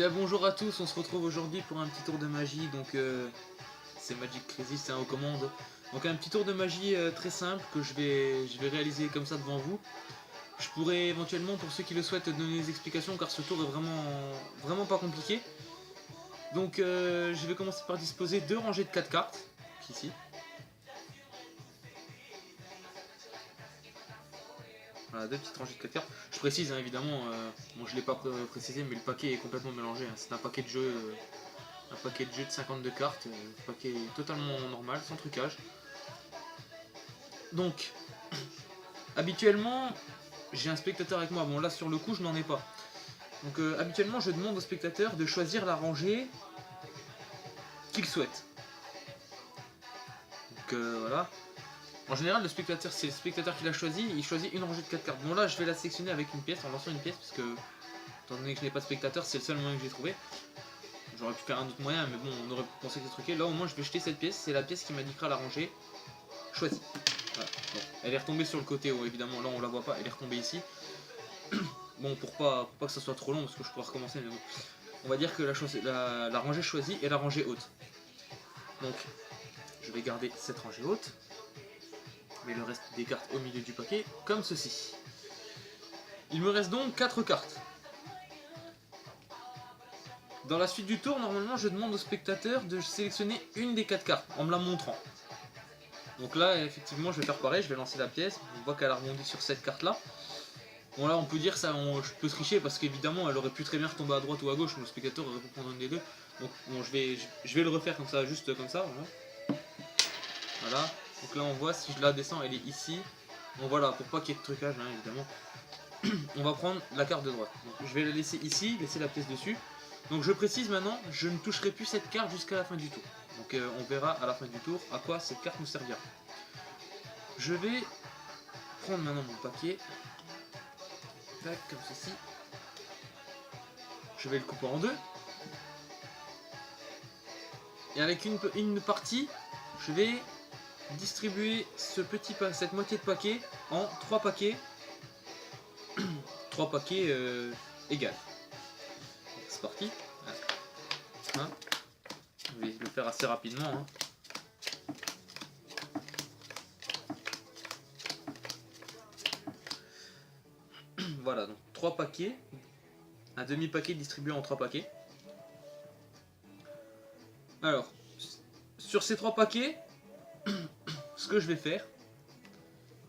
bien bonjour à tous, on se retrouve aujourd'hui pour un petit tour de magie, donc c'est Magic Crazy, c'est un aux commandes. Donc un petit tour de magie très simple que je vais réaliser comme ça devant vous. Je pourrais éventuellement, pour ceux qui le souhaitent, donner des explications car ce tour est vraiment pas compliqué. Donc je vais commencer par disposer deux rangées de 4 cartes, ici. Voilà, deux petites rangées de 4 cartes. Je précise hein, évidemment, bon je l'ai pas précisé mais le paquet est complètement mélangé, hein. C'est un paquet de jeux. Un paquet de jeux de 52 cartes, un paquet totalement normal, sans trucage. Donc, habituellement, j'ai un spectateur avec moi. Bon, là, sur le coup, je n'en ai pas. Donc, habituellement, je demande au spectateur de choisir la rangée qu'il souhaite. Donc, voilà. En général, le spectateur, c'est le spectateur qui l'a choisi, il choisit une rangée de 4 cartes. Bon, là, je vais la sélectionner avec une pièce, en lançant une pièce, parce que, étant donné que je n'ai pas de spectateur, c'est le seul moyen que j'ai trouvé. J'aurais pu faire un autre moyen, mais bon, on aurait pu penser que c'est truqué. Là, au moins, je vais jeter cette pièce. C'est la pièce qui m'indiquera la rangée choisie. Voilà. Bon. Elle est retombée sur le côté, évidemment. Là, on la voit pas. Elle est retombée ici. Bon, pour pas que ça soit trop long, parce que je pourrais recommencer. Mais bon. On va dire que la rangée choisie est la rangée haute. Donc, je vais garder cette rangée haute. Mais le reste des cartes au milieu du paquet, comme ceci. Il me reste donc 4 cartes. Dans la suite du tour, normalement, je demande au spectateur de sélectionner une des 4 cartes en me la montrant. Donc là, effectivement, je vais faire pareil, je vais lancer la pièce. On voit qu'elle a rebondi sur cette carte-là. Bon là, on peut dire ça, je peux tricher parce qu'évidemment, elle aurait pu très bien retomber à droite ou à gauche, mais le spectateur aurait pu prendre une des deux. Donc bon, je vais le refaire comme ça, juste comme ça. Voilà. Donc là, on voit, si je la descends, elle est ici. Bon voilà, pour pas qu'il y ait de trucage, hein, évidemment. On va prendre la carte de droite. Donc, je vais la laisser ici, laisser la pièce dessus. Donc je précise maintenant, je ne toucherai plus cette carte jusqu'à la fin du tour. Donc on verra à la fin du tour à quoi cette carte nous servira. Je vais prendre maintenant mon papier. Tac, comme ceci. Je vais le couper en deux. Et avec une partie, je vais distribuer cette moitié de paquet en 3 paquets. 3 paquets égales. C'est parti. Hein, je vais le faire assez rapidement. Hein. Voilà, donc 3 paquets. Un demi-paquet distribué en 3 paquets. Alors, sur ces 3 paquets, ce que je vais faire,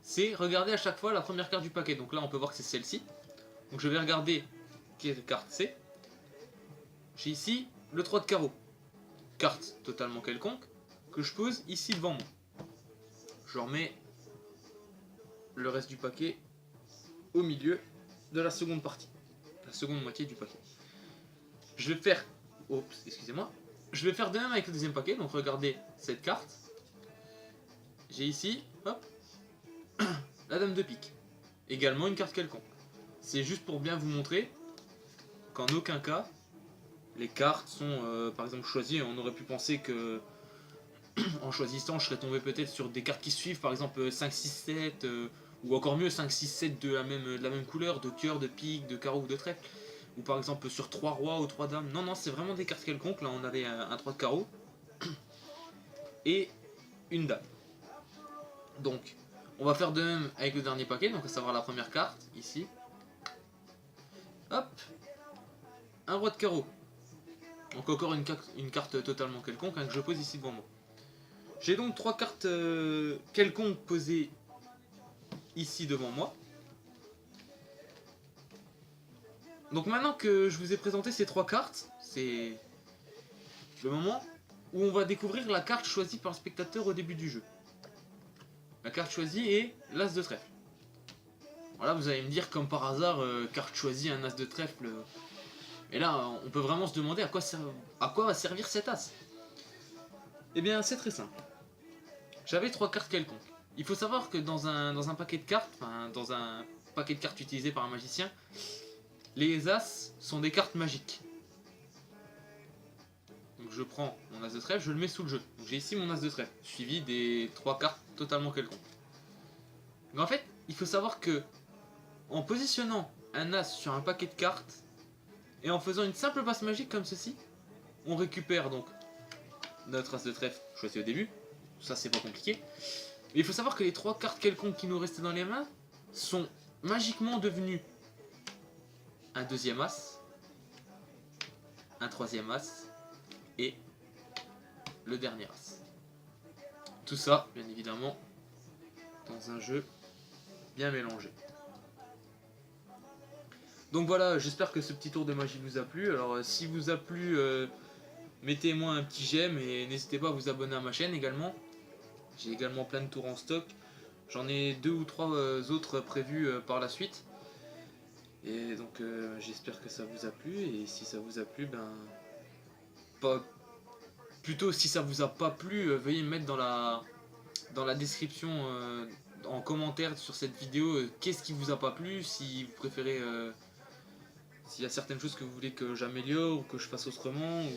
c'est regarder à chaque fois la première carte du paquet. Donc là, on peut voir que c'est celle-ci. Donc je vais regarder quelle carte c'est. J'ai ici le 3 de carreau. Carte totalement quelconque que je pose ici devant moi. Je remets le reste du paquet au milieu de la seconde partie. La seconde moitié du paquet. Je vais faire... Oups, excusez-moi. Je vais faire de même avec le deuxième paquet. Donc regardez cette carte. J'ai ici, hop, la dame de pique. Également une carte quelconque. C'est juste pour bien vous montrer qu'en aucun cas, les cartes sont par exemple choisies. On aurait pu penser que en choisissant, je serais tombé peut-être sur des cartes qui suivent, par exemple 5, 6, 7, ou encore mieux 5, 6, 7 de la même couleur, de cœur, de pique, de carreau ou de trèfle. Ou par exemple sur 3 rois ou 3 dames. Non, non, c'est vraiment des cartes quelconques. Là, on avait un 3 de carreau et une dame. Donc, on va faire de même avec le dernier paquet, donc à savoir la première carte, ici. Hop, un roi de carreau. Donc encore une carte totalement quelconque hein, que je pose ici devant moi. J'ai donc 3 cartes quelconques posées ici devant moi. Donc maintenant que je vous ai présenté ces 3 cartes, c'est le moment où on va découvrir la carte choisie par le spectateur au début du jeu. La carte choisie est l'as de trèfle. Voilà, vous allez me dire comme par hasard, carte choisie, un as de trèfle. Et là, on peut vraiment se demander à quoi va servir cet as. Eh bien, c'est très simple. J'avais 3 cartes quelconques. Il faut savoir que dans un paquet de cartes, enfin dans un paquet de cartes utilisé par un magicien, les as sont des cartes magiques. Donc je prends mon as de trèfle, je le mets sous le jeu. Donc j'ai ici mon as de trèfle, suivi des 3 cartes totalement quelconques. Mais en fait, il faut savoir que en positionnant un as sur un paquet de cartes, Et en faisant une simple passe magique comme ceci, on récupère donc notre as de trèfle choisi au début. Ça c'est pas compliqué. Mais il faut savoir que les 3 cartes quelconques qui nous restaient dans les mains sont magiquement devenues un deuxième as, un troisième as et le dernier as. Tout ça, bien évidemment, dans un jeu bien mélangé. Donc voilà, j'espère que ce petit tour de magie vous a plu. Alors si vous a plu, mettez-moi un petit j'aime et n'hésitez pas à vous abonner à ma chaîne également. J'ai également plein de tours en stock. J'en ai 2 ou 3 autres prévus par la suite. Et donc j'espère que ça vous a plu. Et si ça vous a plu, ben... Plutôt si ça vous a pas plu, veuillez me mettre dans la description, en commentaire sur cette vidéo, qu'est-ce qui vous a pas plu, si vous préférez... s'il y a certaines choses que vous voulez que j'améliore ou que je fasse autrement, ou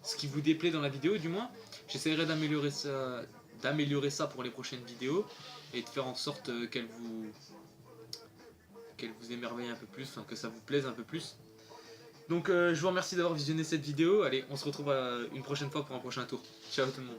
ce qui vous déplaît dans la vidéo du moins. J'essaierai d'améliorer ça pour les prochaines vidéos et de faire en sorte qu'elles vous émerveillent un peu plus, enfin que ça vous plaise un peu plus. Donc je vous remercie d'avoir visionné cette vidéo. Allez, on se retrouve une prochaine fois pour un prochain tour. Ciao tout le monde.